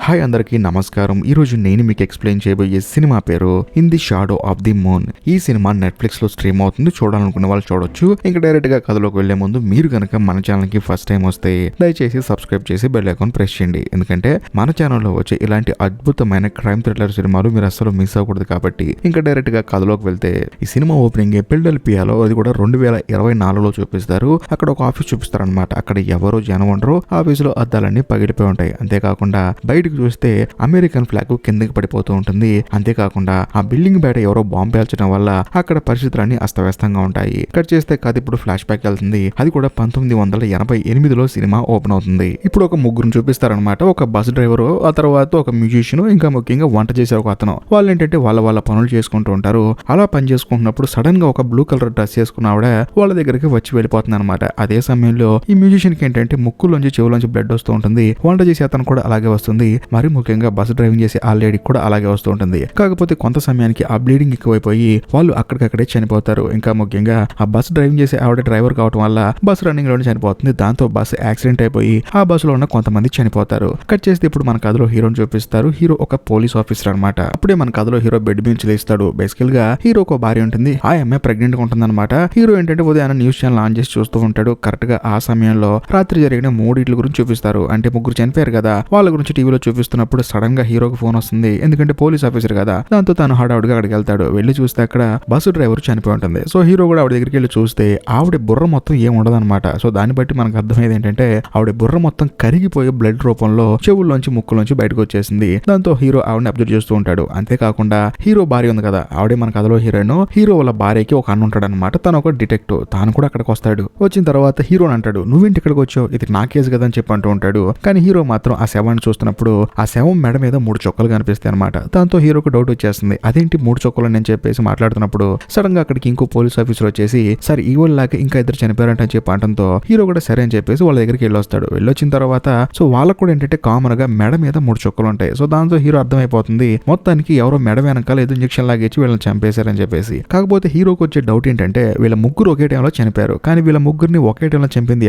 Hi అందరికీ నమస్కారం. ఈరోజు నేను మీకు ఎక్స్ప్లెయిన్ చేయబోయే సినిమా పేరు in the shadow of the moon. ఈ సినిమా నెట్ఫ్లిక్స్ లో స్ట్రీమ్ అవుతుంది. చూడాలనుకున్న వాళ్ళు చూడొచ్చు. ఇంకా డైరెక్ట్ గా కథలోకి వెళ్లే ముందు మీరు కనుక మన ఛానల్ కి ఫస్ట్ టైం వస్తే దయచేసి సబ్స్క్రైబ్ చేసి బెల్ ఐకాన్ ప్రెస్ చేయండి. ఎందుకంటే మన ఛానల్లో వచ్చే ఇలాంటి అద్భుతమైన క్రైమ్ థ్రిల్లర్ సినిమాలు మీరు అస్సలు మిస్ అవ్వకూడదు. కాబట్టి ఇంకా డైరెక్ట్ గా కథలోకి వెళ్తే ఈ సినిమా ఓపెనింగ్ ఫిలడెల్ఫియాలో, అది కూడా 2024లో చూపిస్తారు. అక్కడ ఒక ఆఫీస్ చూపిస్తారనమాట. అక్కడ ఎవరో జనం ఉండరు. ఆఫీసులో అద్దాలన్నీ పగిలిపోయి ఉంటాయి. అంతేకాకుండా బయటకు చూస్తే అమెరికన్ ఫ్లాగ్ కిందకి పడిపోతూ ఉంటుంది. అంతేకాకుండా ఆ బిల్డింగ్ బయట ఎవరో బాంబు పేల్చడం వల్ల అక్కడ పరిస్థితులన్నీ అస్తవ్యస్తంగా ఉంటాయి. కట్ చేస్తే కథ ఇప్పుడు ఫ్లాష్ బ్యాక్ వెళ్తుంది. అది కూడా 1988లో సినిమా ఓపెన్ అవుతుంది. ఇప్పుడు ఒక ముగ్గురు చూపిస్తారనమాట. ఒక బస్ డ్రైవర్, ఆ తర్వాత ఒక మ్యూజిషియన్, ఇంకా ముఖ్యంగా వంట చేసే ఒక అతను. వాళ్ళు ఏంటంటే వాళ్ళ పనులు చేసుకుంటూ ఉంటారు. అలా పని చేసుకుంటున్నప్పుడు సడన్ గా ఒక బ్లూ కలర్ డ్రెస్ చేసుకున్న ఆవిడ వాళ్ళ దగ్గరికి వచ్చి వెళ్ళిపోతుంది అనమాట. అదే సమయంలో ఈ మ్యూజిషియన్ కి ఏంటంటే ముక్కులోంచి చెవులోంచి బ్లడ్ వస్తూ ఉంటుంది. వంట చేసే అతను కూడా అలాగే వస్తుంది. మరి ముఖ్యంగా బస్ డ్రైవింగ్ చేసే ఆ లేడీ కూడా అలాగే వస్తూ ఉంటుంది. కాకపోతే కొంత సమయానికి ఆ బ్లీడింగ్ ఎక్కువైపోయి వాళ్ళు అక్కడికక్కడే చనిపోతారు. ఇంకా ముఖ్యంగా ఆ బస్ డ్రైవింగ్ చేసే ఆవిడ డ్రైవర్ కావడం వల్ల బస్ రన్నింగ్ లోనే చనిపోతుంది. దాంతో బస్ యాక్సిడెంట్ అయిపోయి ఆ బస్సులో ఉన్న కొంతమంది చనిపోతారు. కట్ చేస్తే ఇప్పుడు మన కథలో హీరోని చూపిస్తారు. హీరో ఒక పోలీస్ ఆఫీసర్ అనమాట. అప్పుడే మన కథలో హీరో బెడ్ నుంచి లేస్తాడు. బేసికల్ గా హీరో ఒక భార్య ఉంటుంది. ఆ అమ్మాయి ప్రెగ్నెంట్ గా ఉంటుంది అనమాట. హీరో ఏంటంటే ఉదయాన్నే న్యూస్ ఛానల్ ఆన్ చేసి చూస్తూ ఉంటాడు. కరెక్ట్ గా ఆ సమయంలో రాత్రి జరిగిన మూడిట్ల గురించి చూపిస్తారు. అంటే ముగ్గురు చనిపోయారు కదా, వాళ్ళ గురించి టీవీలో చూపిస్తున్నప్పుడు సడన్ గా హీరోకి ఫోన్ వస్తుంది. ఎందుకంటే పోలీస్ ఆఫీసర్ కదా. దాంతో తను హడావుడిగా అక్కడికి వెళ్తాడు. వెళ్ళి చూస్తే అక్కడ బస్సు డ్రైవర్ చనిపోయి ఉంటుంది. సో హీరో కూడా ఆవిడ దగ్గరికి వెళ్ళి చూస్తే ఆవిడ బుర్ర మొత్తం ఏం ఉండదు అనమాట. సో దాన్ని బట్టి మనకు అర్థమయ్యేది ఏంటంటే ఆవిడ బుర్ర మొత్తం కరిగిపోయి బ్లడ్ రూపంలో చెవుల్లోంచి ముక్కులోంచి బయటకు వచ్చేసింది. దాంతో హీరో ఆవిడని అబ్జర్వ్ చేస్తూ ఉంటాడు. అంతేకాకుండా హీరో భార్య ఉంది కదా, ఆవిడే మన కథలో హీరోయిన్. హీరో వాళ్ళ భార్యకి ఒక అన్న ఉంటాడు అనమాట. తను ఒక డిటెక్టివ్. తాను కూడా అక్కడికి వస్తాడు. వచ్చిన తర్వాత హీరోని అంటాడు, నువ్వేంటి ఇక్కడికి వచ్చావు, ఇది నా కేసు కదా అని చెప్పి అంటూ ఉంటాడు. కానీ హీరో మాత్రం ఆ శవాన్ని చూస్తున్నప్పుడు ఆ శవం మెడ మీద 3 చొక్కలు కనిపిస్తాయి అనమాట. దాంతో హీరోకి డౌట్ వచ్చేస్తుంది. అదేంటి 3 చొక్కలు అని చెప్పేసి మాట్లాడుతున్నప్పుడు సడన్ గా అక్కడికి ఇంకో పోలీస్ ఆఫీసర్ వచ్చేసి సార్ ఈ లాగా ఇంకా 2 చనిపోయారంట అని చెప్పి అంటంతో హీరో కూడా సరే అని చెప్పేసి వాళ్ళ దగ్గరికి వెళ్ళొస్తాడు. వెళ్ళొచ్చిన తర్వాత సో వాళ్ళకు కూడా ఏంటంటే కామన్ గా మెడ మీద 3 చొక్కలు ఉంటాయి. సో దాంతో హీరో అర్థమైపోతుంది మొత్తానికి ఎవరో మెడ వెనకాల ఏదో ఇంజక్షన్ లాగేసి వీళ్ళని చంపేశారని చెప్పేసి. కాకపోతే హీరోకి వచ్చే డౌట్ ఏంటంటే వీళ్ళ ముగ్గురు ఒకే టైంలో చనిపోయారు. కానీ వీళ్ళ ముగ్గురిని ఒకే టైంలో చంపింది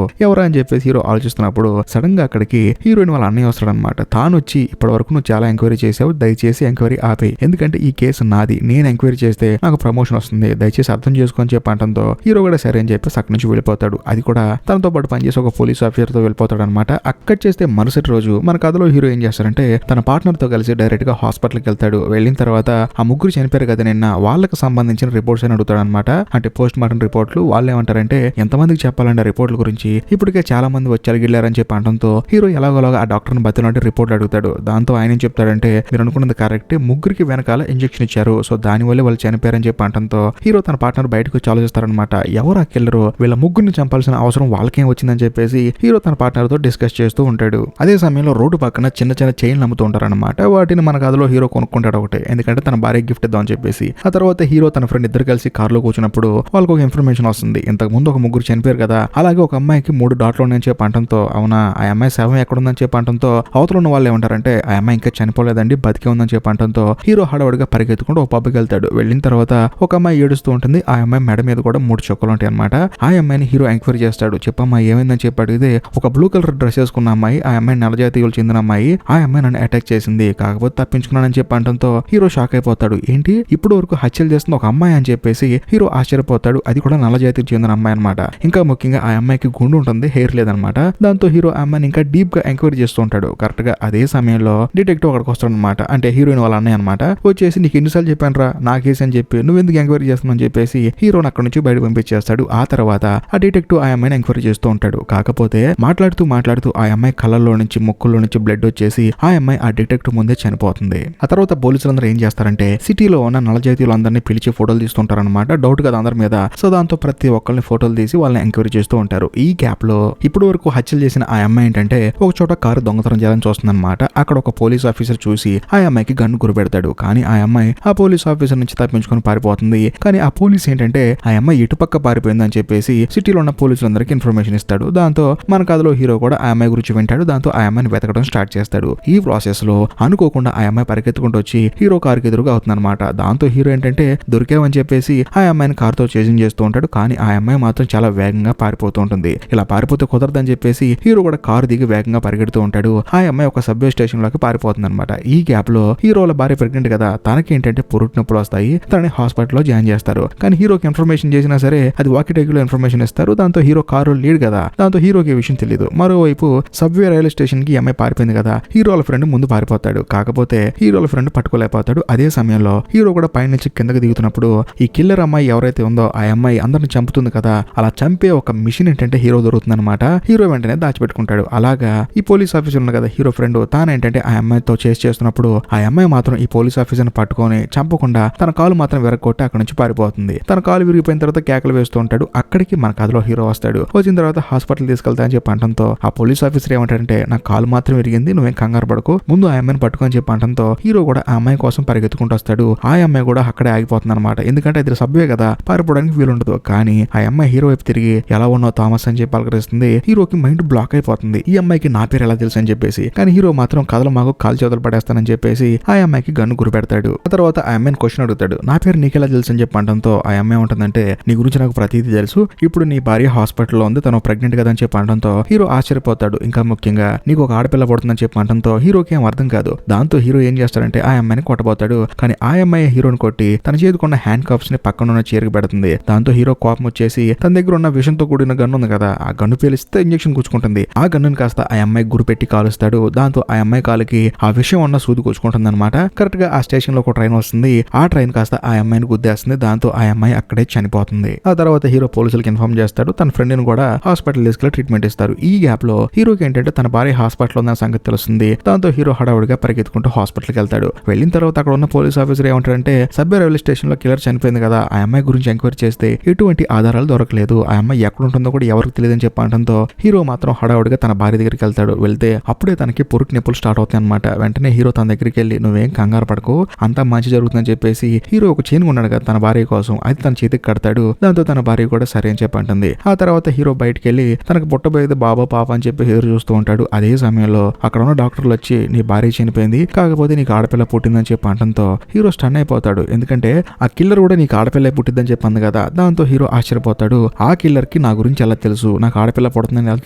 ఎవరా అని చెప్పేసి హీరో ఆలోచిస్తున్నప్పుడు సడన్ గా అక్కడికి హీరోయిన్ వాళ్ళ అన్నయ్య వస్తాడనమాట. తాను వచ్చి ఇప్పటి వరకు నువ్వు చాలా ఎంక్వైరీ చేసావు, దయచేసి ఎంక్వైరీ ఆపే, ఎందుకంటే ఈ కేసు నాది, నేను ఎంక్వైరీ చేస్తే నాకు ప్రమోషన్ వస్తుంది, దయచేసి అర్థం చేసుకొని చెప్పి అంటంతో హీరో కూడా సరే అని చెప్పేసి అక్కడి నుంచి వెళ్ళిపోతాడు. అది కూడా తనతో పాటు పనిచేసి ఒక పోలీస్ ఆఫీసర్ తో వెళ్ళిపోతాడు అనమాట. అక్కడ చేస్తే మరుసటి రోజు మన కథలో హీరో ఏం చేస్తారంటే తన పార్ట్నర్ తో కలిసి డైరెక్ట్ గా హాస్పిటల్కి వెళ్తాడు. వెళ్ళిన తర్వాత ఆ ముగ్గురు చనిపోయారు కదా నిన్న, వాళ్ళకి సంబంధించిన రిపోర్ట్స్ అని అడుగుతాడు అనమాట. అంటే పోస్ట్ మార్టం రిపోర్ట్లు. వాళ్ళు ఏమంటారంటే ఎంతమందికి చెప్పాలంటే రిపోర్ట్ల గురించి, ఇప్పటికే చాలా మంది వచ్చి అడిగిల్లారని చెప్పి అంటంతో హీరో ఎలాగోలాగా ఆ డాక్టర్ని బతిలాంటి రిపోర్ట్ అడుగుతాడు. దాంతో ఆయన ఏం చెప్తాడంటే మీరు అనుకున్నది కరెక్టే, ముగ్గురికి వెనకాల ఇంజెక్షన్ ఇచ్చారు, సో దానివల్ల వాళ్ళు చనిపోయారని చెప్పి అంటంతో హీరో తన పార్ట్నర్ బయటకు వచ్చి ఆలోచిస్తారనమాట. ఎవరు ఆ కిల్లరు, వీళ్ళ ముగ్గురిని చంపాల్సిన అవసరం వాళ్ళకేం వచ్చిందని చెప్పేసి హీరో తన పార్ట్నర్ తో డిస్కస్ చేస్తూ ఉంటాడు. అదే సమయంలో రోడ్డు పక్కన చిన్న చైన్లు అమ్ముతూ ఉంటారనమాట. వాటిని మన కథలో హీరో కొనుక్కుంటాడు ఒకటి, ఎందుకంటే తన భార్య గిఫ్ట్ ఇద్దాం అని చెప్పేసి. ఆ తర్వాత హీరో తన ఫ్రెండ్ ఇద్దరు కలిసి కారులో కూర్చున్నప్పుడు వాళ్ళకి ఒక ఇన్ఫర్మేషన్ వస్తుంది. ఇంతకు ముందు ఒక ముగ్గురు చనిపోయారు కదా, అలాగే ఒక అమ్మాయికి 3 డాట్లు ఉన్నాయని చెప్పి అంటంతో అవునా, ఆ అమ్మాయి శవం ఎక్కడుందని చెప్పి అంటంతో అవతల ఉన్న వాళ్ళు ఏమంటారంటే ఆ అమ్మాయి ఇంకా చనిపోలేదండి, బతికే ఉందని చెప్పి అంటంతో హీరో హడావుడిగా పరిగెత్తుకుంటూ ఒక పబ్కి వెళ్తాడు. వెళ్ళిన తర్వాత ఒక అమ్మాయి ఏడుస్తూ ఉంటుంది. ఆ అమ్మాయి మెడ మీద కూడా 3 చొక్కలు ఉంటాయి అనమాట. ఆ అమ్మాయిని హీరో ఎంక్వైరీ చేస్తాడు. చెప్పమ్మా ఏమైందని చెప్పి అడిగితే ఒక బ్లూ కలర్ డ్రెస్ వేసుకున్న అమ్మాయి, ఆ అమ్మాయి నల్లజాతీయులు చెందిన అమ్మాయి, ఆ అమ్మాయి నన్ను అటాక్ చేసింది, కాకపోతే తప్పించుకున్నానని చెప్పి అంటంతో హీరో షాక్ అయిపోతాడు. ఏంటి ఇప్పుడు వరకు హత్యలు చేస్తున్న ఒక అమ్మాయి అని చెప్పేసి హీరో ఆశ్చర్యపోతాడు. అది కూడా నల్లజాతీయులు చెందిన అమ్మాయి అనమాట. ఇంకా ముఖ్యంగా ఆ అమ్మాయికి గుండు ఉంటుంది, హెయిర్ లేదనమాట. దాంతో హీరో ఆ అమ్మాయిని ఇంకా డీప్ గా ఎంక్వైరీ చేస్తూ ఉంటాడు. కరెక్ట్ గా అదే సమయంలో డిటెక్టివ్ అక్కడికి వస్తాడు అనమాట. అంటే హీరోయిన్ వాళ్ళ అన్నయ్య అనమాట. వచ్చేసి నీకు ఎన్నిసార్లు చెప్పాను రా నా కేసు అని చెప్పి, నువ్వు ఎందుకు ఎంక్వైరీ చేస్తున్నావు అని చెప్పేసి హీరోని అక్కడి నుంచి బయట పంపించేస్తాడు. ఆ తర్వాత ఆ డిటెక్టివ్ ఆ అమ్మాయిని ఎంక్వైరీ చేస్తూ ఉంటాడు. కాకపోతే మాట్లాడుతూ ఆ అమ్మాయి కళ్ళల్లో నుంచి ముక్కుల్లో నుంచి బ్లడ్ వచ్చేసి ఆ అమ్మాయి ఆ డిటెక్టివ్ ముందే చనిపోతుంది. ఆ తర్వాత పోలీసులందరూ ఏం చేస్తారంటే సిటీలో ఉన్న నల్లజాతీయులు అందరినీ పిలిచి ఫోటోలు తీస్తుంటారనమాట. డౌట్ కదా అందరి మీద. సో దాంతో ప్రతి ఒక్కరిని ఫోటోలు తీసి వాళ్ళని ఎంక్వైరీ చేస్తూ ఉంటారు. ఈ గ్యాప్ లో ఇప్పుడు వరకు హత్యలు చేసిన ఆ అమ్మాయి ఏంటంటే ఒక చోట కారు దొంగతనం చేయాలని చూస్తుందన్నమాట. అక్కడ ఒక పోలీస్ ఆఫీసర్ చూసి ఆ అమ్మాయికి గన్ను గురిపెడతాడు. కానీ ఆ అమ్మాయి ఆ పోలీస్ ఆఫీసర్ నుంచి తప్పించుకొని పారిపోతుంది. కానీ ఆ పోలీస్ ఏంటంటే ఆ అమ్మాయి ఇటుపక్క పారిపోయిందని చెప్పేసి సిటీలో ఉన్న పోలీసులందరికీ ఇన్ఫర్మేషన్ ఇస్తాడు. దాంతో మన కథలో హీరో కూడా ఆ అమ్మాయి గురించి వింటాడు. దాంతో ఆ అమ్మాయిని వెతకడం స్టార్ట్ చేస్తాడు. ఈ ప్రాసెస్ లో అనుకోకుండా ఆ అమ్మాయి పరిగెత్తుకుంటూ వచ్చి హీరో కారుకి ఎదురుగా అవుతుందన్నమాట. దాంతో హీరో ఏంటంటే దొరికావని చెప్పేసి ఆ అమ్మాయిని కారుతో చేసింగ్ చేస్తూ ఉంటాడు. కానీ ఆ అమ్మాయి మాత్రం చాలా వేగంగా పారిపోతూ ఉంటుంది. ఇలా పారిపోతే కుదరదని చెప్పేసి హీరో కూడా కారు దిగి వేగంగా పరిగెడుతూ ఉంటాడు. ఆ అమ్మాయి ఒక సబ్వే స్టేషన్ లోకి పారిపోతుంది అనమాట. ఈ గ్యాప్ లో హీరో వాళ్ళ భార్య ప్రెగ్నెంట్ కదా, తనకి ఏంటంటే పురుటి నొప్పులు వస్తాయి. తనని హాస్పిటల్లో జాయిన్ చేస్తారు. కానీ హీరోకి ఇన్ఫర్మేషన్ చేసినా సరే అది వాకి టేకిలో ఇన్ఫర్మేషన్ ఇస్తారు. దాంతో హీరో కారు లీడ్ కదా, దాంతో హీరోకి ఈ విషయం తెలియదు. మరోవైపు సబ్వే రైల్వే స్టేషన్ కి అమ్మాయి పారిపోయింది కదా, హీరో వాళ్ళ ఫ్రెండ్ ముందు పారిపోతాడు. కాకపోతే హీరో వాళ్ళ ఫ్రెండ్ పట్టుకోలేకపోతాడు. అదే సమయంలో హీరో కూడా పైన నుంచి కిందకి దిగుతున్నప్పుడు ఈ కిల్లర్ అమ్మాయి ఎవరైతే ఉందో ఆ అమ్మాయి అందరిని చంపుతుంది కదా, అలా చంపే ఒక మిషన్ ఏంటంటే హీరో దొరుకుతుంది అనమాట. హీరో వెంటనే దాచిపెట్టుకుంటాడు. అలాగా ఈ పోలీస్ ఆఫీసర్ ఉంది కదా హీరో ఫ్రెండ్, తాను ఏంటంటే ఆ అమ్మాయితో చేస్తున్నప్పుడు ఆ అమ్మాయి మాత్రం ఈ పోలీస్ ఆఫీసర్ ని పట్టుకొని చంపకుండా తన కాలు మాత్రం విరగొట్టి అక్కడ నుంచి పారిపోతుంది. తన కాలు విరిగిపోయిన తర్వాత కేకలు వేస్తూ ఉంటాడు. అక్కడికి మన కథలో హీరో వస్తాడు. వచ్చిన తర్వాత హాస్పిటల్ తీసుకెళ్తా అని చెప్పి అంటంతో ఆ పోలీస్ ఆఫీసర్ ఏమంటాడంటే నా కాలు మాత్రం విరిగింది, నువ్వేం కంగారు పడకు, ముందు ఆ అమ్మాయిని పట్టుకొని చెప్పి అంటంతో హీరో కూడా ఆ అమ్మాయి కోసం పరిగెత్తుకుంటూ వస్తాడు. ఆ అమ్మాయి కూడా అక్కడే ఆగిపోతుంది అనమాట. ఎందుకంటే ఇది సబ్వే కదా, పారిపోవడానికి వీలుండదు. కానీ ఆ అమ్మాయి హీరో వైపు తిరిగి ఎలా ఉన్నావు థామస్ అని చెప్పి పలకరిస్తుంది. హీరోకి మైండ్ బ్లాక్ అయిపోతుంది. ఈ అమ్మాయికి నా పేరు ఎలా తెలుసు అని చెప్పేసి. కానీ హీరో మాత్రం కథలు మాకు కాలు చేతులు పడేస్తానని చెప్పేసి ఆ అమ్మాయికి గన్ను గురిపెడతాడు. ఆ తర్వాత ఆ అమ్మాయిని క్వశ్చన్ అడుగుతాడు, నా పేరు నీకెలా తెలుసు అని చెప్పి అంటంతో ఆ అమ్మాయి ఉంటుందంటే నీ గురించి నాకు ప్రతిదీ తెలుసు, ఇప్పుడు నీ భార్య హాస్పిటల్లో ఉంది, తను ప్రెగ్నెంట్ కదా అని చెప్పి అంటంతో హీరో ఆశ్చర్యపోతాడు. ఇంకా ముఖ్యంగా నీకు ఒక ఆడపిల్ల పడుతుందని చెప్పి అంటంతో హీరోకి ఏం అర్థం కాదు. దాంతో హీరో ఏం చేస్తాడంటే ఆ అమ్మాయిని కొట్టబోతాడు. కానీ ఆ అమ్మాయి హీరోని కొట్టి తన చేతికున్న హ్యాండ్ కప్స్ ని పక్కన ఉన్న చీరకు పెడుతుంది. దాంతో హీరో కోపం వచ్చేసి తన దగ్గర ఉన్న విషంతో కూడిన గన్ను ఉంది కదా, ఆ గన్ను పేలిస్తే ఇంజెక్షన్ గుచ్చుకుంటుంది. ఆ గన్నుని కాస్త ఆ అమ్మాయి గురిపెట్టి కాలుస్తాడు. దాంతో ఆ అమ్మాయి కాలుకి ఆ విషయం ఉన్న సూది గుచ్చుకుంటుంది అనమాట. కరెక్ట్ గా ఆ స్టేషన్ లో ఒక ట్రైన్ వస్తుంది. ఆ ట్రైన్ కాస్త ఆ అమ్మాయిని గుద్దేస్తుంది. దాంతో ఆ అమ్మాయి అక్కడే చనిపోతుంది. ఆ తర్వాత హీరో పోలీసులకు ఇన్ఫార్మ్ చేస్తాడు. తన ఫ్రెండ్ ని కూడా హాస్పిటల్ తీసుకెళ్లి ట్రీట్మెంట్ ఇస్తారు. ఈ గ్యాప్ లో హీరోకి ఏంటంటే తన భార్య హాస్పిటల్ ఉన్న సంగతి తెలుస్తుంది. దాంతో హీరో హడావుడిగా పరిగెత్తుకుంటూ హాస్పిటల్కి వెళ్తాడు. వెళ్ళిన తర్వాత అక్కడ ఉన్న పోలీస్ ఆఫీసర్ ఏమంటారంటే సబ్బే రైల్వే స్టేషన్ లో కిల్లర్ చనిపోయింది కదా, ఆ అమ్మాయి గురించి ఎంక్వైరీ చేస్తే ఎటువంటి ఆధారాలు దొరకలేదు, ఆ అమ్మాయి ఎక్కడ ఉంటుందో కూడా ఎవరికి తెలియదని చెప్పి అంటంతో హీరో మాత్రం హడావుడిగా తన భార్య దగ్గరికి వెళ్తాడు. వెళ్తే అప్పుడే తనకి పురుటి నొప్పులు స్టార్ట్ అవుతాయి అనమాట. వెంటనే హీరో తన దగ్గరికి వెళ్ళి నువ్వేం కంగారు పడకు, అంతా మంచి జరుగుతుందని చెప్పేసి హీరో ఒక చైన్ ఉన్నాడు కదా తన భార్య కోసం, అది తన చేతికి కడతాడు. దాంతో తన భార్య కూడా సరే అని చెప్పి అంటుంది. ఆ తర్వాత హీరో బయటకు వెళ్ళి తనకు పుట్టబోయేది బాబా పాప అని చెప్పి ఎదురు చూస్తూ ఉంటాడు. అదే సమయంలో అక్కడ ఉన్న డాక్టర్లు వచ్చి నీ భార్య చనిపోయింది, కాకపోతే నీకు ఆడపిల్ల పుట్టిందని చెప్పి అంటంతో హీరో స్టన్ అయిపోతాడు. ఎందుకంటే ఆ కిల్లర్ కూడా నీకు ఆడపిల్ల పుట్టిందని చెప్పింది కదా. దాంతో హీరో ఆశ్చర్యపోతాడు. ఆ కిల్లర్ కి నా గురించి ఎలా తెలుసు, నాకు ఆడపిల్ల పుడుతుందని ఎలా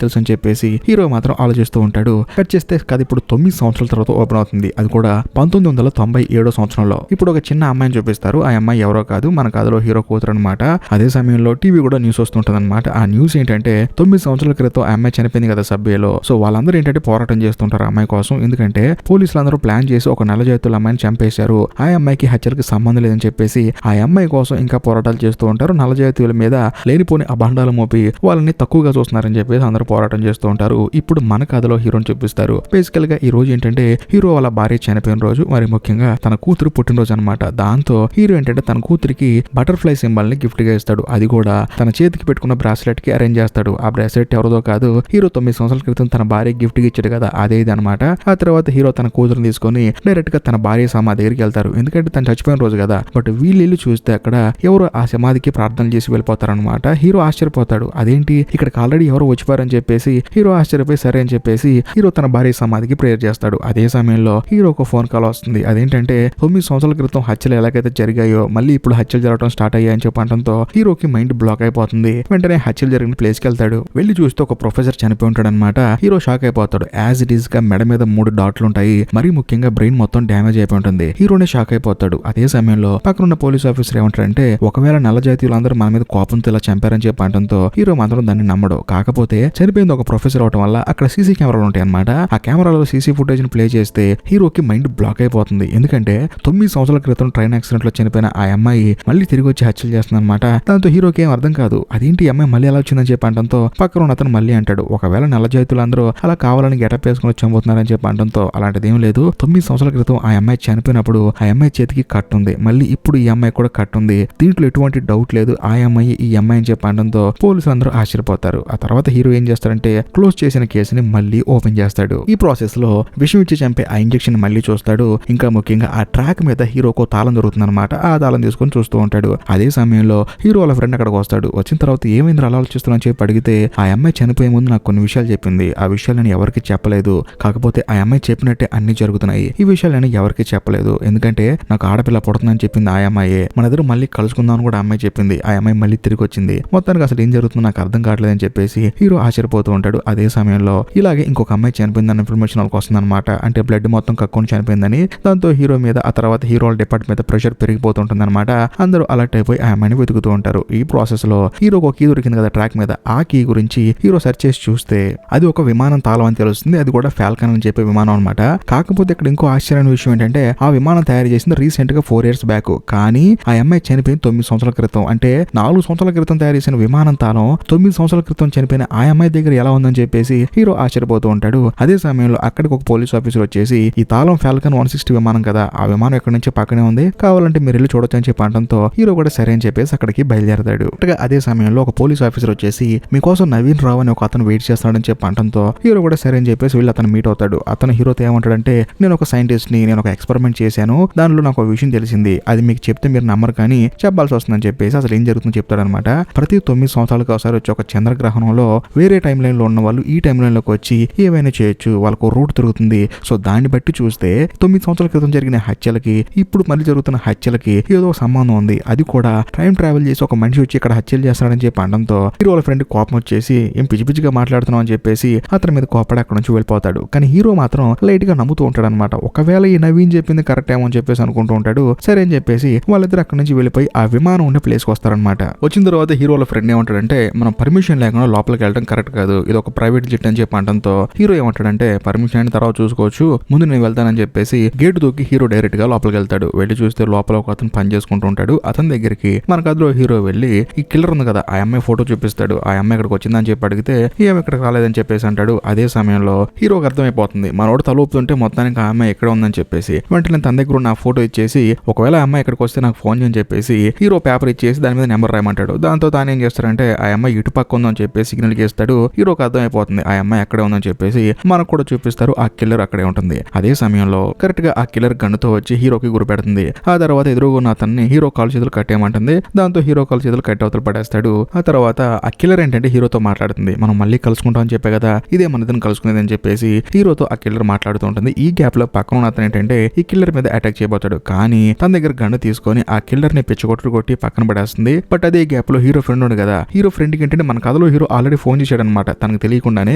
తెలుసు అని చెప్పేసి హీరో మాత్రం ఆలోచిస్తూ ఉంటాడు. కట్ చేస్తే కథ ఇప్పుడు 9 సంవత్సరాల తర్వాత ఓపెన్ అవుతుంది. అది కూడా 1997 సంవత్సరంలో. ఇప్పుడు ఒక చిన్న అమ్మాయిని చూపిస్తారు. ఆ అమ్మాయి ఎవరో కాదు, మన కథలో హీరో కూతురు అనమాట. అదే సమయంలో టీవీ కూడా న్యూస్ వస్తుంటది అనమాట. ఆ న్యూస్ ఏంటంటే 9 సంవత్సరాల క్రితం ఆ అమ్మాయి చనిపోయింది కదా సబ్వేలో. సో వాళ్ళందరూ ఏంటంటే పోరాటం చేస్తుంటారు ఆ అమ్మాయి కోసం. ఎందుకంటే పోలీసులు అందరూ ప్లాన్ చేసి ఒక నెల చేతుల అమ్మాయిని చంపేశారు, ఆ అమ్మాయికి హత్యలకు సంబంధం లేదని చెప్పేసి ఆ అమ్మాయి కోసం ఇంకా పోరాటాలు చేస్తూ ఉంటారు. నల్ల జాతీయుల మీద లేనిపోని అభండాలు మోపి వాళ్ళని తక్కువగా చూస్తున్నారని చెప్పేసి అందరూ పోరాటం చేస్తూ ఉంటారు. ఇప్పుడు మన కథలో హీరోని చూపిస్తారు. బేసికల్ గా ఈ రోజు ఏంటంటే హీరో వాళ్ళ భార్య చనిపోయిన రోజు, మరి ముఖ్యంగా తన కూతురు పుట్టినరోజు అనమాట. దాంతో హీరో ఏంటంటే తన కూతురికి బటర్ఫ్లై సింబల్ ని గిఫ్ట్ గా ఇస్తాడు. అది కూడా తన చేతికి పెట్టుకున్న బ్రాస్లెట్ కి అరేంజ్ చేస్తాడు. ఆ బ్రాస్లెట్ ఎవరిదో కాదు, హీరో 9 సంవత్సరాల క్రితం తన భార్య గిఫ్ట్ గా ఇచ్చాడు కదా, అదే ఇది అనమాట. ఆ తర్వాత హీరో తన కూతురుని తీసుకొని డైరెక్ట్ గా తన భార్య సమాధి దగ్గరికి వెళ్తారు. ఎందుకంటే తను చచ్చిపోయిన రోజు కదా. బట్ వీళ్ళు చూస్తే అక్కడ ఎవరు ఆ సమాధికి ప్రార్థనలు చేసి వెళ్ళిపోతారనమాట. హీరో ఆశ్చర్యపోతాడు. అదేంటి ఇక్కడికి ఆల్రెడీ ఎవరో వచ్చిపోయారని చెప్పేసి హీరో ఆశ్చర్యపోయి సరే అని చెప్పేసి హీరో తన భార్య సమాధికి ప్రేయర్ చేస్తాడు. అదే సమయంలో హీరోకు ఫోన్ కాల్ వస్తుంది. అదేంటంటే 9 సంవత్సరాల క్రితం హత్యలు ఎలాగైతే జరిగాయో మళ్ళీ ఇప్పుడు హత్యలు జరగడం స్టార్ట్ అయ్యాయని చెప్పడంతో హీరోకి మైండ్ బ్లాక్ అయిపోతుంది. వెంటనే హత్యలు జరిగిన ప్లేస్ కి వెళ్తాడు. వెళ్లి చూస్తే ఒక ప్రొఫెసర్ చనిపోయి ఉంటాడు అనమాట. హీరో షాక్ అయిపోతాడు. యాజ్ ఇట్ ఈస్ గా మెడ మీద 3 డాట్లు ఉంటాయి. మరీ ముఖ్యంగా బ్రెయిన్ మొత్తం డ్యామేజ్ అయిపోయి ఉంటుంది. హీరోనే షాక్ అయిపోతాడు. అదే సమయంలో పక్కనున్న పోలీస్ ఆఫీసర్ ఏమంటారంటే ఒకవేళ నల్ల జాతీయులందరూ మన మీద కోపంతో ఇలా చంపారని చెప్పడంతో హీరో మాత్రం దాన్ని నమ్మడు. కాకపోతే చనిపోయింది ఒక ప్రొఫెసర్ అవడం వల్ల అక్కడ సీసీ కెమెరాలు ఉంటాయి అనమాట. ఆ కెమెరాలో సీసీ ఫుటేజ్ ని ప్లే చేస్తే హీరోకి మైండ్ బ్లాక్ అయిపోతుంది. ఎందుకంటే 9 సంవత్సరాల క్రితం ట్రైన్ యాక్సిడెంట్ లో చనిపోయిన ఆ అమ్మాయి మళ్ళీ తిరిగి వచ్చి హత్యలు చేస్తుంది అనమాట. దాంతో హీరోకి ఏం అర్థం కాదు. అదేంటి అమ్మాయి మళ్ళీ ఎలా వచ్చిందని చెప్పడంతో పక్కన ఉన్న అతను మళ్ళీ అంటాడు ఒకవేళ నల్ల జాతీయులందరూ అలా కావాలని గెటప్ వేసుకుని చంపుతున్నారని చెప్పడంతో అలాంటిది ఏం లేదు. 9 సంవత్సరాల క్రితం ఆ అమ్మాయి చనిపోయినప్పుడు ఆ అమ్మాయి చేతికి కట్ ఉంది, మళ్ళీ ఇప్పుడు ఈ అమ్మాయి కూడా కట్ ఉంది. దీంట్లో ఎటువంటి డౌట్ లేదు, ఆ అమ్మాయి ఈ అమ్మాయి అని చెప్పడంతో పోలీసులు అందరూ ఆశ్చర్యపోతారు. ఆ తర్వాత హీరో ఏం చేస్తాడంటే క్లోజ్ చేసిన కేసుని మళ్ళీ ఓపెన్ చేస్తాడు. ఈ ప్రాసెస్ లో విషం ఇచ్చి చంపే ఆ ఇంజెక్షన్ మళ్ళీ చూస్తాడు. ఇంకా ముఖ్యంగా ఆ ట్రాక్ మీద హీరోకో తాళం దొరుకుతుంది అనమాట. ఆ తాళం తీసుకొని చూస్తూ ఉంటాడు. అదే సమయంలో హీరో వాళ్ళ ఫ్రెండ్ అక్కడికి వస్తాడు. వచ్చిన తర్వాత ఏమైంది అలా ఆలోచిస్తున్నా చెప్పి అడిగితే ఆ అమ్మాయి చనిపోయే ముందు నాకు కొన్ని విషయాలు చెప్పింది. ఆ విషయాలు నేను ఎవరికి చెప్పలేదు, కాకపోతే ఆ అమ్మాయి చెప్పినట్టే అన్ని జరుగుతున్నాయి. ఈ విషయాలు నేను ఎవరికి చెప్పలేదు ఎందుకంటే నాకు ఆడపిల్ల పుడుతుందని చెప్పింది ఆ అమ్మాయే. మన ఇద్దరు మళ్ళీ కలుసుకుందామని కూడా అమ్మాయి చెప్పింది. ఆ అమ్మాయి మళ్ళీ తిరిగి వచ్చింది. మొత్తానికి అసలు ఏం జరుగుతుందో నాకు అర్థం కావట్లేదని చెప్పేసి హీరో ఆశ్చర్యపోతూ ఉంటాడు. అదే సమయంలో ఇలాగే ఇంకొక అమ్మాయి చనిపోయిందన్న ఇన్ఫర్మేషన్ వాళ్ళకి వస్తుంది అనమాట. అంటే బ్లడ్ మొత్తం కక్కుని చనిపోయిందని. దాంతో హీరో మీద ఆ తర్వాత హీరో డిపార్ట్మెంట్ మీద ప్రెషర్ పెరిగిపోతుంటుంది అనమాట. అందరూ అలర్ట్ అయిపోయి ఆ అమ్మాయిని వెతుకుతూ ఉంటారు. ఈ ప్రాసెస్ లో హీరోకి ఒక కీ దొరికింది కదా ట్రాక్ మీద. ఆ కీ గురించి హీరో సెర్చ్ చేసి చూస్తే అది ఒక విమానం తాళం అని తెలుస్తుంది. అది కూడా ఫాల్కన్ అని చెప్పే విమానం అనమాట. కాకపోతే ఇక్కడ ఇంకో ఆశ్చర్యమైన విషయం ఏంటంటే ఆ విమానం తయారు చేసింది రీసెంట్ గా 4 years బ్యాక్. కానీ ఆ అమ్మాయి చనిపోయింది 9 సంవత్సరాల క్రితం. అంటే 4 సంవత్సరాల క్రితం తయారు చేసిన విమానం తాళం 9 సంవత్సరాల క్రితం చనిపోయిన ఆ అమ్మాయి దగ్గర ఎలా ఉందని చెప్పేసి హీరో ఆశ్చర్యపోతూ ఉంటాడు. అదే సమయంలో అక్కడికి ఒక పోలీస్ ఆఫీసర్ వచ్చేసి ఈ తాళం ఫాల్కన్ 160 విమానం కదా, ఆ విమానం ఎక్కడి నుంచి పక్కనే ఉంది, కావాలంటే మీరు వెళ్ళి చూడొచ్చు అని చెప్పి అనడంతో హీరో కూడా సరే అని చెప్పేసి అక్కడికి బయలుదేరతాడు. అదే సమయంలో ఒక పోలీస్ ఆఫీసర్ వచ్చేసి మీకోసం నవీన్ రావు అని ఒక అతను వెయిట్ చేస్తాడని చెప్పి అనడంతో హీరో కూడా సరే అని చెప్పేసి వీళ్ళు అతను మీట్ అవుతాడు. అతను హీరోతో ఏమంటాడంటే నేను ఒక సైంటిస్ట్ ని, నేను ఒక ఎక్స్పెరిమెంట్ చేశాను, దానిలో నాకు ఒక విషయం తెలిసింది, అది మీకు చెప్తే మీరు నమ్మరు కానీ చెప్పాల్సి వస్తుందని చెప్పేసి అసలు ఏం జరుగుతుందో చెప్తాడనమాట. ప్రతి 9 సంవత్సరాలకు ఒకసారి వచ్చి ఒక చంద్రగ్రహణంలో వేరే టైం లైన్ లో ఉన్న వాళ్ళు ఈ టైం లైన్ లోకి వచ్చి ఏవైనా చేయొచ్చు, వాళ్ళకు రూట్ తిరుగుతుంది. సో దాన్ని బట్టి చూస్తే 9 సంవత్సరాల క్రితం జరిగిన హత్యలకి ఇప్పుడు మళ్ళీ జరుగుతున్న హత్యలకి ఏదో సంబంధం ఉంది. అది కూడా టైం ట్రావెల్ చేసి ఒక మనిషి వచ్చి ఇక్కడ హత్యలు చేస్తాడని చెప్పి అనడంతో హీరో వాళ్ళ ఫ్రెండ్ కోపం వచ్చేసి ఏం పిచ్చి పిచ్చిగా మాట్లాడుతున్నావు అని చెప్పేసి అతని మీద కోపడి అక్కడ నుంచి వెళ్ళిపోతాడు. కానీ హీరో మాత్రం లైట్ గా నమ్ముతూ ఉంటాడు అనమాట. ఒకవేళ ఈ నవీన్ చెప్పింది కరెక్ట్ ఏమో అని చెప్పేసి అనుకుంటూ ఉంటాడు. సరే అని చెప్పేసి వాళ్ళిద్దరు అక్కడ నుంచి వెళ్ళిపోయి ఆ విమానం ఉండే ప్లేస్ కి వస్తారనమాట. వచ్చిన తర్వాత హీరో వాళ్ళ ఫ్రెండ్ ఏమంటాడంటే మనం పర్మిషన్ లేకుండా లోపలికి వెళ్ళడం కరెక్ట్ కాదు, ఇది ఒక ప్రైవేట్ జెట్ అని చెప్పి అనడంతో హీరో ఏమంటాడంటే పర్మిషన్ అయిన తర్వాత చూసుకోవచ్చు, ముందు నేను వెళ్తానని చెప్పేసి గేట్ దూకి హీరో డైరెక్ట్ గా లోపలికి వెళ్తాడు. వెళ్ళి చూస్తే లోపల ఒక అతను పని చేసుకుంటూ ఉంటాడు. అతని దగ్గరికి మన కథలో హీరో వెళ్ళి ఈ కిల్లర్ ఉంది కదా ఆ అమ్మాయి ఫోటో చూపిస్తాడు. ఆ అమ్మాయి ఇక్కడికి వచ్చిందని చెప్పి అడిగితే ఏమి ఇక్కడికి రాలేదని చెప్పేసి అంటాడు. అదే సమయంలో హీరోకి అర్థమైపోతుంది మనోడు తలూపుతుంటే మొత్తానికి ఆ అమ్మాయి ఎక్కడ ఉందని చెప్పేసి. వెంటనే తన దగ్గర ఉన్న ఫోటో ఇచ్చేసి ఒకవేళ ఆ అమ్మాయి ఇక్కడికి వస్తే నాకు ఫోన్ చేయని చెప్పేసి హీరో పేపర్ ఇచ్చేసి దాని మీద నెంబర్ రాయమంటాడు. దాంతో తాను ఏం చేస్తారంటే ఆ అమ్మాయి ఇటు పక్క ఉందని చెప్పేసి సిగ్నల్ చేస్తాడు. హీరోకి అర్థమైపోతుంది ఆ అమ్మాయి అక్కడే ఉందని చెప్పేసి. మనకు కూడా చూపిస్తారు ఆ కిల్లర్ అక్కడే ఉంటుంది. అదే సమయంలో కరెక్ట్ గా ఆ కిల్లర్ గన్నుతో వచ్చి హీరోకి గురిపెడుతుంది. ఆ తర్వాత ఎదురుగా ఉన్న అతన్ని హీరో కాలు చేతులు కట్టేయమంటుంది. దాంతో హీరో కాలు చేతులు కట్టి అవతల పడేస్తాడు. ఆ తర్వాత ఆ కిల్లర్ ఏంటంటే హీరోతో మాట్లాడుతుంది, మనం మళ్ళీ కలుసుకుంటాం అని చెప్పే కదా, ఇదే మన ఇద్దరిని కలుసుకునేది అని చెప్పేసి హీరోతో ఆ కిల్లర్ మాట్లాడుతూ ఉంటుంది. ఈ గ్యాప్ లో పక్కన ఉన్న అతను ఏంటంటే ఈ కిల్లర్ మీద అటాక్ చేయబోతాడు. కానీ తన దగ్గర గన్ను తీసుకొని ఆ కిల్లర్ ని పిచ్చగొట్టు కొట్టి పక్కన పడేస్తుంది. బట్ అదే గ్యాప్ లో హీరో ఫ్రెండ్ ఉంది కదా, హీరో ఫ్రెండ్ కి ఏంటంటే మన కథలో హీరో ఆల్రెడీ ఫోన్ చేశాడు అనమాట తనకు తెలియకుండానే.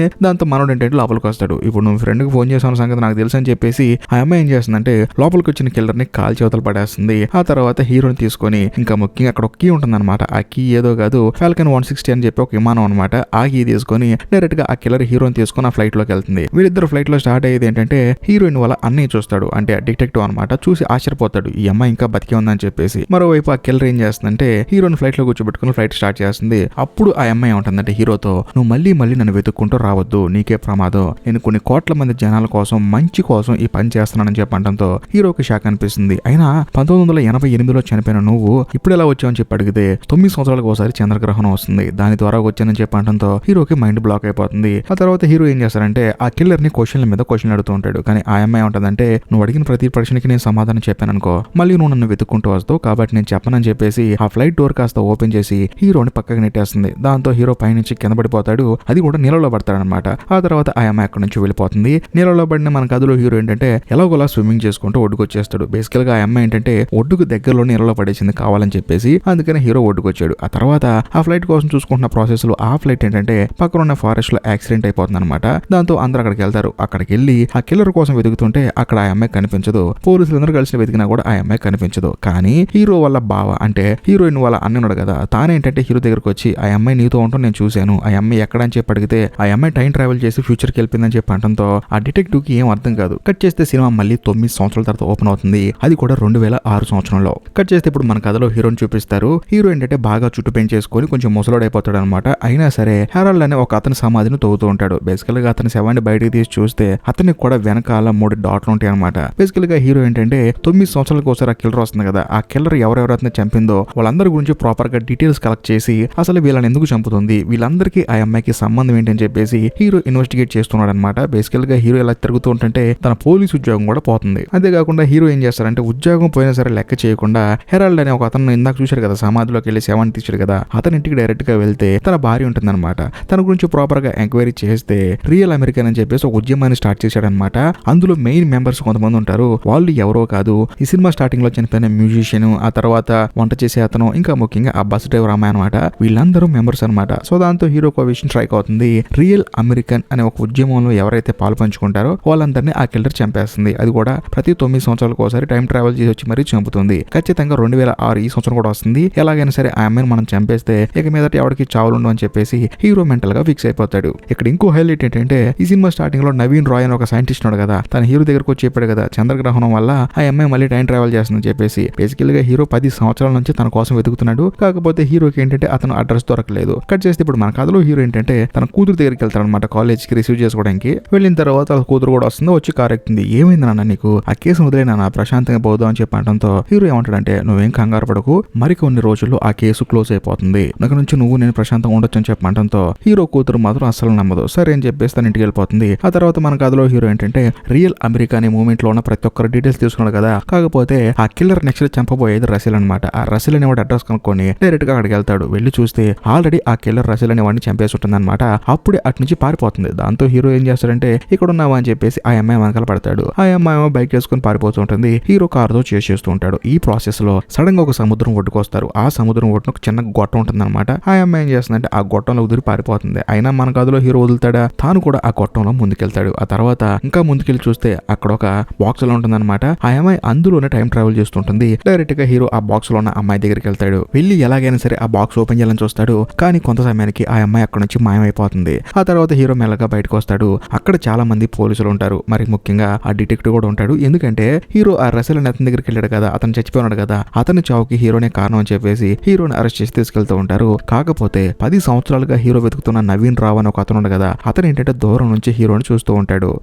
దాంతో మనోడు ఏంటంటే లోపలికి వస్తాడు. ఇప్పుడు నువ్వు ఫ్రెండ్ కి ఫోన్ చేసిన సంగతి నాకు తెలుసు అని చెప్పేసి ఆ అమ్మాయి ఏం చేస్తుందంటే లోపలికి వచ్చిన కిల్లర్ ని కాల్ చేవతలు పడేస్తుంది. ఆ తర్వాత హీరోని తీసుకొని ఇంకా ముఖ్యంగా అక్కడ ఒక కీ ఉంటుంది అనమాట. ఆ కీ ఏదో కాదు ఫాల్కన్ 160 అని చెప్పి ఒక విమానం అనమాట. ఆ కీ తీసుకొని డైరెక్ట్ గా ఆ కిల్లర్ హీరోని తీసుకొని ఆ ఫ్లైట్ లోకి వెళ్తుంది. వీళ్ళిద్దరు ఫ్లైట్ లో స్టార్ట్ అయ్యేది ఏంటంటే హీరోయిన్ వాళ్ళ అన్నయ్య చూస్తాడు, అంటే డిటెక్టివ్ అనమాట. చూసి ఆశ్చర్యపోతాడు ఈ అమ్మాయి ఇంకా బతికే ఉందని చెప్పేసి. మరోవైపు ఆ కిల్లర్ ఏం చేస్తుందంటే హీరోని ఫ్లైట్ లో కూర్చోబెట్టుకుని ఫ్లైట్ స్టార్ట్ చేస్తుంది. అప్పుడు ఆ అమ్మాయి ఏమంటుందంటే హీరోతో నువ్వు మళ్ళీ నన్ను వెతుక్కుంటూ రావద్దు, నీకే ప్రమాదం, నేను కొన్ని కోట్ల మంది జనాల కోసం మంచి కోసం ఈ పని చేస్తున్నానని చెప్పడంతో హీరోకి షాక్ అనిపిస్తుంది. అయినా 1988లో చనిపోయిన నువ్వు ఇప్పుడు ఎలా వచ్చావని చెప్పి అడిగితే 9 సంవత్సరాలకు ఒకసారి చంద్రగ్రహణం వస్తుంది, దాని ద్వారా వచ్చానని చెప్పడంతో హీరోకి మైండ్ బ్లాక్ అయిపోతుంది. ఆ తర్వాత హీరో ఏం చేస్తారంటే ఆ కిల్లర్ ని క్వశ్చన్ల మీద క్వశ్చన్ అడుగుతూ ఉంటాడు. కానీ ఆ అమ్మాయి ఏమంటుందంటే నువ్వు అడిగిన ప్రతి ప్రశ్నకి నేను సమాధానం చెప్పాను అనుకో, మళ్ళీ నువ్వు నన్ను వెతుక్కుంటూ వస్తావు, కాబట్టి నేను చెప్పనని చెప్పేసి ఆ ఫ్లైట్ డోర్ కాస్త ఓపెన్ చేసి హీరోని పక్కకి నెట్టేస్తుంది. దాంతో హీరో పైనుంచి కింద పడిపోతాడు. అది కూడా నీళ్ళలో పడతాడనమాట. ఆ తర్వాత ఆ అమ్మాయి అక్కడి నుంచి వెళ్ళిపోతుంది. నీళ్ళలో పడిన మన కథలో హీరో ఏంటంటే ఎలాగోలా స్విమ్మింగ్ చేసుకుంటూ ఒడ్డుకు వచ్చేస్తాడు. బేసికల్ గా ఆ అమ్మాయి ఏంటంటే ఒడ్డుకు దగ్గరలో నీళ్ళలో పడేసింది కావాలని చెప్పేసి, అందుకని హీరో ఒడ్డుకు వచ్చాడు. ఆ తర్వాత ఆ ఫ్లైట్ కోసం చూసుకుంటున్న ప్రాసెస్ లో ఆ ఫ్లైట్ ఏంటంటే పక్కన ఉన్న ఫారెస్ట్ లో యాక్సిడెంట్ అయిపోతుంది అనమాట. దాంతో అందరూ అక్కడికి వెళ్తారు. అక్కడికి వెళ్ళి ఆ కిల్లర్ కోసం వెతుకుతుంటే అక్కడ ఆ అమ్మాయి కనిపించదు. పోలీసులు అందరూ కలిసి వెతికినా కూడా ఆ అమ్మాయి కనిపించదు. కానీ హీరో వాళ్ళ బావ అంటే హీరోయిన్ వాళ్ళ అన్నన్నాడు కదా, తానేంటంటే హీరో దగ్గరకు వచ్చి ఆ అమ్మాయి నీతో ఉంటాం నేను చూశాను, ఆ అమ్మాయి ఎక్కడ అని చెప్పి అడిగితే ఆ అమ్మాయి టైం ట్రావెల్ చేసి ఫ్యూచర్ కి వెళ్ళిందని చెప్పి అనడంతో ఆ డిటెక్టివ్ కి ఏం అర్థం కాదు. కట్ చేస్తే సినిమా మళ్ళీ 9 సంవత్సరాల తర్వాత ఓపెన్ అవుతుంది. అది కూడా 2006 సంవత్సరంలో. కట్ చేస్తే ఇప్పుడు మన కథలో హీరోని చూపిస్తారు. హీరో ఏంటంటే బాగా చుట్టు పెంచేసుకొని కొంచెం ముసలోడైపోతాడు అనమాట. అయినా సరే హెరాల్డ్ అనే ఒక అతని సమాధిని తవ్వుతూ ఉంటాడు. బేసికల్ గా అతని శవాన్ని బయటకు తీసి చూస్తే అతనికి కూడా వెనకాల 3 డాట్లు ఉంటాయి అనమాట. బేసికల్ గా హీరో ఏంటంటే 9 సంవత్సరాలకు ఒకసారి ఆ కిల్లర్ వస్తుంది కదా, ఆ కిల్లర్ ఎవరెవరైతే చంపిందో వాళ్ళందరి గురించి ప్రాపర్ గా డీటెయిల్స్ కలెక్ట్ చేసి అసలు వీళ్ళని ఎందుకు చంపుతుంది, వీళ్ళందరికీ ఆ అమ్మాయికి సంబంధం ఏంటని చెప్పేసి హీరో ఇన్వెస్టిగేట్ చేస్తున్నాడు అనమాట. బేసికల్ గా హీరో ఎలా తిరుగుతూ ఉంటుంటే తన పోలీస్ ఉద్యోగం కూడా పోతుంది. అంతేకాకుండా హీరో ఏం చేస్తారంటే ఉద్యోగం పోయినా సరే లెక్క చేయకుండా హెరాల్డ్ అనే ఒక అతను ఇందాక చూశారు కదా సమాధిలోకి వెళ్ళి శవాన్ని తీశాడు కదా, అతని ఇంటికి డైరెక్ట్ గా వెళ్తే తన భార్య ఉంటుందన్నమాట. తన గురించి ప్రాపర్ గా ఎంక్వైరీ చేస్తే రియల్ అమెరికన్ అని చెప్పేసి ఒక ఉద్యమాన్ని స్టార్ట్ చేశాడనమాట. అందులో మెయిన్ మెంబర్స్ కొంతమంది ఉంటారు. వాళ్ళు ఎవరో కాదు, ఈ సినిమా స్టార్టింగ్ లో చనిపోయిన మ్యూజిషియన్, ఆ తర్వాత వంట చేసే అతను, ఇంకా ముఖ్యంగా ఆ బస్ డ్రైవర్ అమ్మాయి అనమాట. వీళ్ళందరూ మెంబర్స్ అనమాట. సో దాంతో హీరోకి ఒక విషయం స్ట్రైక్ అవుతుంది. రియల్ అమెరికన్ అనే ఒక ఉద్యమంలో ఎవరైతే ఎవరైతే పాలు పంచుకుంటారో వాళ్ళందరినీ ఆ కిల్లర్ చంపేస్తుంది. అది కూడా ప్రతి 9 సంవత్సరాలకు ఒకసారి టైం ట్రావెల్ చేసి వచ్చి మరీ చంపుతుంది. ఖచ్చితంగా 2006 ఈ సంవత్సరం కూడా వస్తుంది. ఎలాగైనా సరే ఆ అమ్మాయిని మనం చంపేస్తే ఇక మీదట ఎవరికి చావులుండు అని చెప్పేసి హీరో మెంటల్ గా ఫిక్స్ అయిపోతాడు. ఇక్కడ ఇంకో హైలైట్ ఏంటంటే ఈ సినిమా స్టార్టింగ్ లో నవీన్ రాయ్ అని ఒక సైంటిస్ట్ ఉన్నాడు కదా, తన హీరో దగ్గరకు వచ్చి చెప్పాడు కదా చంద్రగ్రహణం వల్ల ఆ అమ్మాయి మళ్ళీ టైం ట్రావెల్ చేస్తుందని చెప్పేసి. బేసికల్ గా హీరో 10 సంవత్సరాల నుంచి తన కోసం వెతుకుతున్నాడు. కాకపోతే హీరోకి ఏంటంటే అతను అడ్రస్ దొరకలేదు. కట్ చేస్తే ఇప్పుడు మన కథలో హీరో ఏంటంటే తన కూతురు దగ్గరికి వెళ్తాడు అనమాట, కాలేజ్ కి రిసీవ్ చేసుకోవడానికి. వెళ్ళిన తర్వాత వాళ్ళ కూతురు కూడా వస్తుంది, వచ్చి కార్ ఎక్కుతుంది. ఏమైంది నాన్న నీకు, ఆ కేసు వదిలే నాన్న, ప్రశాంతంగా పోదాం అని చెప్పడంతో హీరో ఏమంటాడంటే నువ్వేం కంగారు పడకు, మరికొన్ని రోజుల్లో ఆ కేసు క్లోజ్ అయిపోతుంది, నాకు నుంచి నువ్వు నేను ప్రశాంతంగా ఉండొచ్చు అని చెప్పడంతో హీరో కూతురు మాత్రం అస్సలు నమ్మదు. సరే అని చెప్పేసి తన ఇంటికి వెళ్ళిపోతుంది. ఆ తర్వాత మన కథలో హీరో ఏంటంటే రియల్ అమెరికా అనే మూమెంట్ లో ఉన్న ప్రతి ఒక్కరు డీటెయిల్స్ తీసుకున్నాడు కదా, కాకపోతే ఆ కిల్లర్ నెక్స్ట్ చంపబోయేది రసిల్ అనమాట. ఆ రసిల్ అనేవాడు అడ్రస్ కనుక్కొని డైరెక్ట్ గా అక్కడికి వెళ్తాడు. వెళ్ళి చూస్తే ఆల్రెడీ ఆ కిల్లర్ రసిల్ అనేవాడిని చంపేసి ఉంటుంది అనమాట. అప్పుడే అటు నుంచి పారిపోతుంది. దాంతో హీరో ఏం చేస్తాడంటే ఇక్కడ ఉన్నావా అని చెప్పేసి ఆ అమ్మాయి వెనకాల పడతాడు. ఆ అమ్మాయి బైక్ వేసుకుని పారిపోతూ ఉంటుంది. హీరో కారుతో చేస్ చేస్తూ ఉంటాడు. ఈ ప్రాసెస్ లో సడన్ గా ఒక సముద్రం ఒడ్డుకొస్తారు. ఆ సముద్రం ఒడ్డున ఒక చిన్న గొట్టం ఉంటుంది అనమాట. ఆ అమ్మాయి ఏం చేస్తుందంటే ఆ గొట్టంలో ఉదిరి పారిపోతుంది. అయినా మన కథలో హీరో వదులుతాడా, తాను కూడా ఆ గొట్టంలో ముందుకెళ్తాడు. ఆ తర్వాత ఇంకా ముందుకెళ్ళి చూస్తే అక్కడ ఒక బాక్స్ లో ఉంటుంది అనమాట. ఆ అమ్మాయి అందులోనే టైం ట్రావెల్ చేస్తుంటుంది. డైరెక్ట్ గా హీరో ఆ బాక్స్ లో ఉన్న అమ్మాయి దగ్గరికి వెళ్తాడు. వెళ్ళి ఎలాగైనా సరే ఆ బాక్స్ ఓపెన్ చేయాలని చూస్తాడు. కానీ కొంత సమయానికి ఆ అమ్మాయి అక్కడ నుంచి మాయమైపోతుంది. ఆ తర్వాత హీరో మెల్లగా బయటకు వస్తాడు. అక్కడ చాలా మంది పోలీసులు ఉంటారు. మరి ముఖ్యంగా ఆ డిటెక్టివ్ కూడా ఉంటాడు. ఎందుకంటే హీరో ఆ రసెల్ అనే అతని దగ్గరికి వెళ్ళాడు కదా, అతను చచ్చిపోయినాడు కదా, అతని చావుకి హీరోనే కారణం అని చెప్పేసి హీరోని అరెస్ట్ చేసి తీసుకెళ్తూ ఉంటారు. కాకపోతే 10 సంవత్సరాలుగా హీరో వెతుకుతున్న నవీన్ రావు అని ఒక అతను ఉన్నాడు కదా, అతను ఏంటంటే దూరం నుంచి హీరోని చూస్తూ ఉంటాడు.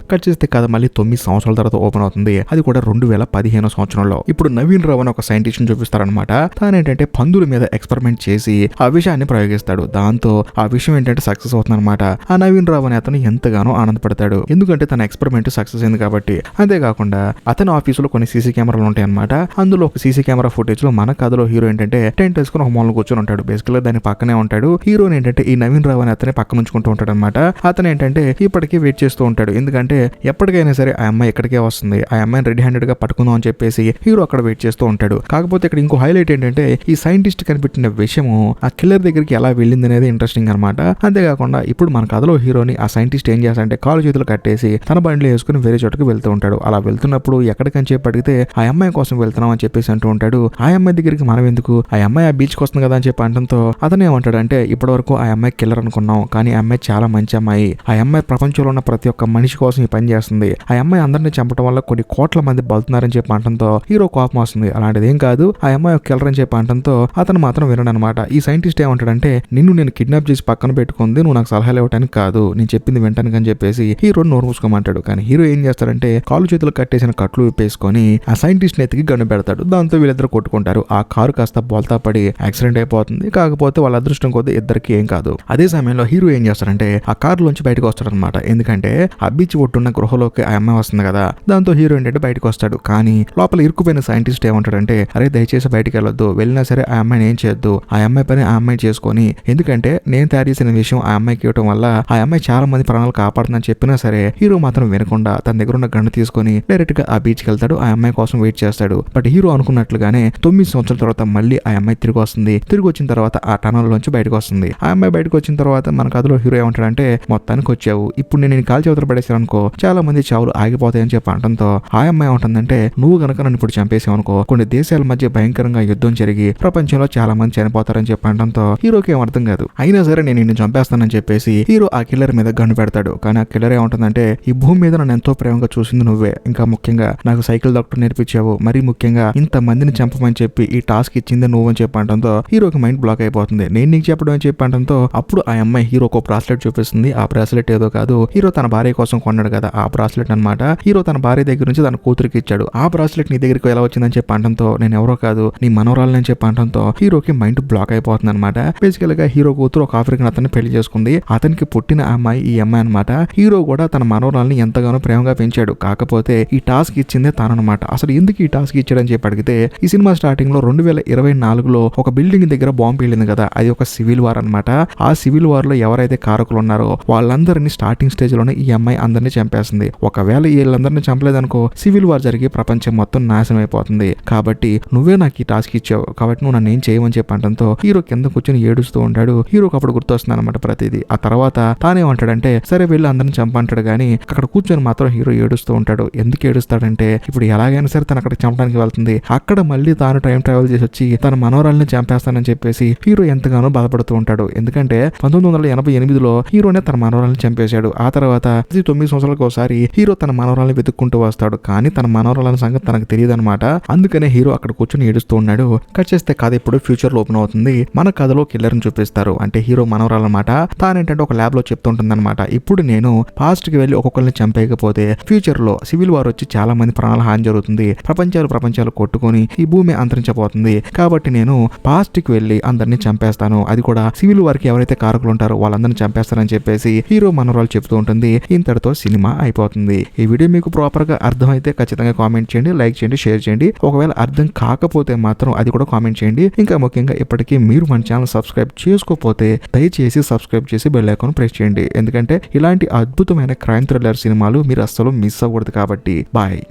కట్ చేస్తే కథ మళ్ళీ 9 సంవత్సరాల తర్వాత ఓపెన్ అవుతుంది. అది కూడా 2015 సంవత్సరంలో. ఇప్పుడు నవీన్ రావు అని ఒక సైంటిస్ట్ ని చూపిస్తారనమాట. తానేంటంటే పందుల మీద ఎక్స్పెరిమెంట్ చేసి ఆ విషయాన్ని ప్రయోగిస్తాడు. దాంతో ఆ విషయం ఏంటంటే సక్సెస్ అవుతుంది అనమాట. ఆ నవీన్ రావు అనే అతను ఎంతగానో ఆనందపడతాడు. ఎందుకంటే తన ఎక్స్పెరిమెంట్ సక్సెస్ అయింది కాబట్టి. అంతేకాకుండా అతని ఆఫీసులో కొన్ని సీసీ కెమెరాలు ఉంటాయి అనమాట. అందులో ఒక సీసీ కెమెరా ఫుటేజ్ లో మన కథలో హీరో ఏంటంటే టెంట్ వేసుకుని ఒక మూలలో కూర్చొని ఉంటాడు. బేసికల్ గా దాని పక్కనే ఉంటాడు. హీరోని ఏంటంటే ఈ నవీన్ రావు అనే అతనే పక్కన ఉంచుకుంటూ ఉంటాడు అనమాట. అతను ఏంటంటే ఇప్పటికీ వెయిట్ చేస్తూ ఉంటాడు. ఎందుకంటే ఎప్పటికైనా సరే ఆ అమ్మాయి ఎక్కడికే వస్తుంది, ఆ అమ్మాయిని రెడీ హ్యాండెడ్ గా పట్టుకుందాం అని చెప్పేసి హీరో అక్కడ వెయిట్ చేస్తూ ఉంటాడు. కాకపోతే ఇక్కడ ఇంకో హైలైట్ ఏంటంటే ఈ సైంటిస్ట్ కనిపెట్టిన విషయము ఆ కిల్లర్ దగ్గరికి ఎలా వెళ్ళింది అనేది ఇంట్రెస్టింగ్ అనమాట. అంతేకాకుండా ఇప్పుడు మన కథలో హీరోని ఆ సైంటిస్ట్ ఏం చేస్తాడంటే కాలు చేతులు కట్టేసి తన బండిలో వేసుకుని వేరే చోటుకి వెళ్తూ ఉంటాడు. అలా వెళ్తున్నప్పుడు ఎక్కడికని చెప్పి అడిగితే ఆ అమ్మాయి కోసం వెళ్తున్నాం అని చెప్పేసి అంటూ ఉంటాడు. ఆ అమ్మాయి దగ్గరికి మనం ఎందుకు, ఆ అమ్మాయి ఆ బీచ్ కి వస్తుంది కదా అని చెప్పి అంటంతో అతను ఏమంటాడంటే ఇప్పటి వరకు ఆ అమ్మాయి కిల్లర్ అనుకున్నాం, కానీ ఆ అమ్మాయి చాలా మంచి అమ్మాయి. ఆ అమ్మాయి ప్రపంచంలో ఉన్న ప్రతి ఒక్క మనిషి కోసం ఈ పని చేస్తుంది. ఆ అమ్మాయి అందరినీ చంపడం వల్ల కొన్ని కోట్ల మంది బలుతున్నారని చెప్పి అంటంతో హీరో కోపం వస్తుంది. అలాంటిది ఏం కాదు, ఆ అమ్మాయి ఒక కిల్లర్ అని చెప్పి అంటంతో అతను మాత్రం వినడు అనమాట. ఈ సైంటిస్ట్ ఏమంటాడంటే నిన్ను నేను కిడ్నాప్ చేసి పక్కన పెట్టుకుంది నువ్వు నాకు సలహాలు ఇవ్వడానికి కాదు, నేను చెప్పింది వింటానికి అని చెప్పేసి హీరో నోరు మూసుకోమంటాడు. కానీ హీరో ఏం చేస్తాడంటే కాలు చేతులు కట్టేసిన కట్లు విప్పేసుకొని ఆ సైంటిస్ట్ నెత్తికి గన్ను పెడతాడు. దాంతో వీళ్ళిద్దరు కొట్టుకుంటారు. ఆ కారు కాస్త బోల్తా పడి యాక్సిడెంట్ అయిపోతుంది. కాకపోతే వాళ్ళ అదృష్టం కొద్ది ఇద్దరికి ఏం కాదు. అదే సమయంలో హీరో ఏం చేస్తాడంటే ఆ కారు లోంచి బయటకు వస్తాడనమాట. ఎందుకంటే ఆ బీచ్ ఒట్టున్న గృహలోకి ఆ అమ్మాయి వస్తుంది కదా, దాంతో హీరో ఏంటంటే బయటకు వస్తాడు. కానీ లోపల ఇరుక్కుపోయిన సైంటిస్ట్ ఏమంటాడంటే అరే దయచేసి బయటికి వెళ్ళొద్దు, వెళ్ళినా సరే ఆ అమ్మాయిని ఏం చేయొద్దు, ఆ అమ్మాయి పని ఆ అమ్మాయి చేసుకొని, ఎందుకంటే నేను తయారు చేసిన విషయం ఆ అమ్మాయికి ఇవ్వడం వల్ల ఆ అమ్మాయి చాలా మంది ప్రాణాలు కాపాడుతుందని చెప్పినా సరే హీరో మాత్రం వినకుండా తన దగ్గర ఉన్న గన్ను తీసుకొని డైరెక్ట్ గా ఆ బీచ్కి వెళ్తాడు. ఆ అమ్మాయి కోసం వెయిట్ చేస్తాడు. బట్ హీరో అనుకున్నట్లుగానే 9 సంవత్సరాల తర్వాత మళ్ళీ ఆ అమ్మాయి తిరిగి వస్తుంది. తిరిగి వచ్చిన తర్వాత ఆ టనల్ లోంచి బయటకు వస్తుంది. ఆ అమ్మాయి బయటకు వచ్చిన తర్వాత మన కథలో హీరో ఏమంటాడంటే మొత్తానికి వచ్చావు, ఇప్పుడు నేను కాల్ చేతులు పడేసాను అనుకో చాలా మంది చావులు ఆగిపోతాయని చెప్పి అంటంతో ఆ అమ్మాయి ఉంటుందంటే నువ్వు గనక నన్ను ఇప్పుడు చంపేసావు అనుకో కొన్ని దేశాల మధ్య భయంకరంగా యుద్ధం జరిగి ప్రపంచంలో చాలా మంది చనిపోతారని చెప్పి అంటంతో హీరోకి ఏం అర్థం కాదు. అయినా సరే నేను నిన్ను చంపేస్తానని చెప్పేసి హీరో ఆ కిల్లర్ మీద గన్ను పెడతాడు. కానీ ఆ కిల్లర్ ఏమంటుందంటే ఈ భూమి మీద నన్ను ఎంతో ప్రేమగా చూసింది నువ్వే, ఇంకా ముఖ్యంగా నాకు సైకిల్ డాక్టర్ నేర్పించావు, మరీ ముఖ్యంగా ఇంత మందిని చంపమని చెప్పి ఈ టాస్క్ ఇచ్చింది నువ్వు అని చెప్పి అంటంతో హీరోకి మైండ్ బ్లాక్ అయిపోతుంది. నేను నీకు చెప్పడం అని చెప్పి అంటంతో అప్పుడు ఆ అమ్మాయి హీరోకి ఒక బ్రాస్లెట్ చూపిస్తుంది. ఆ బ్రాస్లెట్ ఏదో కాదు, హీరో తన భార్య కోసం కొన్నాడు కదా ఆ బ్రాస్లెట్ అనమాట. హీరో తన భార్య దగ్గర నుంచి తన కూతురికి ఇచ్చాడు. ఆ బ్రాస్లెట్ నీ దగ్గరికి ఎలా వచ్చిందని చెప్పి అంటంతో నేను ఎవరో కాదు నీ మనవరాలని చెప్పి అంటంతో హీరోకి మైండ్ బ్లాక్ అయిపోతుంది అనమాట. బేసికల్ గా హీరో కూతురు ఒక ఆఫ్రికన్ అతన్ని పెళ్లి చేసుకుంది. అతనికి పుట్టిన అమ్మాయి ఈ అమ్మాయి అనమాట. హీరో కూడా తన మనవరాల్ని ఎంతగానో ప్రేమగా పెంచాడు. కాకపోతే ఈ టాస్క్ ఇచ్చిందే తాననమాట. అసలు ఎందుకు ఈ టాస్క్ ఇచ్చాడని చెప్పి అడిగితే ఈ సినిమా స్టార్టింగ్ లో 2024లో ఒక బిల్డింగ్ దగ్గర బాంబు వెళ్ళింది కదా, అది ఒక సివిల్ వార్ అనమాట. ఆ సివిల్ వార్ లో ఎవరైతే కారకులు ఉన్నారో వాళ్ళందరినీ స్టార్టింగ్ స్టేజ్ లోనే ఈ అమ్మాయి అందరినీ చంపేస్తుంది. ఒకవేళ వీళ్ళందరినీ చంపలేదనుకో సివిల్ వార్ జరిగి ప్రపంచం మొత్తం నాశనం అయిపోతుంది. కాబట్టి నువ్వే నాకు ఈ టాస్క్ ఇచ్చావు కాబట్టి నువ్వు నన్ను ఏం చేయమని చెప్పి అంటంతో హీరో కింద కూర్చొని ఏడుస్తూ ఉంటాడు. హీరోకి అప్పుడు గుర్తొస్తుంది అనమాట ప్రతిదీ. ఆ తర్వాత తానేమంటాడంటే సరే వెళ్ళి అందరిని చంపు చంపంటాడు కానీ అక్కడ కూర్చొని మాత్రం హీరో ఏడుస్తూ ఉంటాడు. ఎందుకు ఏడుస్తాడంటే ఇప్పుడు ఎలాగైనా సరే తను అక్కడ చంపడానికి వెళ్తుంది, అక్కడ మళ్ళీ తాను టైం ట్రావెల్ చేసి వచ్చి తన మనోరాల్ని చంపేస్తానని చెప్పేసి హీరో ఎంతగానో బాధపడుతూ ఉంటాడు. ఎందుకంటే 1988లో హీరోనే తన మనోరాల్ని చంపేశాడు. ఆ తర్వాత 9 సంవత్సరాలకు ఒకసారి హీరో తన మనోరాల్ని వెతుక్కుంటూ వస్తాడు, కానీ తన మనోరాల సంగతి తనకు తెలియదు అనమాట. అందుకనే హీరో అక్కడ కూర్చొని ఏడుస్తూ ఉన్నాడు. కట్ చేస్తే కథ ఇప్పుడు ఫ్యూచర్ లో ఓపెన్ అవుతుంది. మన కథలో కిల్లర్ ని చూపిస్తారు, అంటే హీరో మనోరాలు అనమాట. తానేంటంటే ఒక ల్యాబ్ లో చెప్తుంటుంది అనమాట, ఇప్పుడు నేను పాస్ట్ కి వెళ్ళి ఒక్కొక్కరిని చంపేయకపోతే ఫ్యూచర్ లో సివిల్ వార్ వచ్చి చాలా మంది ప్రాణాల హాని జరుగుతుంది, ప్రపంచాలు కొట్టుకొని ఈ భూమి అంతరించబోతుంది, కాబట్టి నేను పాస్ట్ కి వెళ్ళి అందరినీ చంపేస్తాను, అది కూడా సివిల్ వార్ కి ఎవరైతే కారకులు ఉంటారో వాళ్ళందరినీ చంపేస్తానని చెప్పేసి హీరో మనోరాలు చెప్తూ ఉంటుంది. ఇంతటితో సినిమా అయిపోతుంది. ఈ వీడియో మీకు ప్రాపర్ గా అర్థమైతే ఖచ్చితంగా కామెంట్ చేయండి, లైక్ చేయండి, షేర్ చేయండి. ఒకవేళ అర్థం కాకపోతే మాత్రం అది కూడా కామెంట్ చేయండి. ఇంకా ముఖ్యంగా ఇప్పటికీ మీరు మన ఛానల్ సబ్స్క్రైబ్ చేసుకోకపోతే దయచేసి సబ్స్క్రైబ్ చేసి బెల్ ఐకాన్ ప్రెస్ చేయండి, ఎందుకంటే ఇలాంటి అద్భుతమైన క్రైమ్ థ్రిల్లర్ సినిమాలు మీరు అస్సలు మిస్ అవ్వకూడదు కాబట్టి. బాయ్.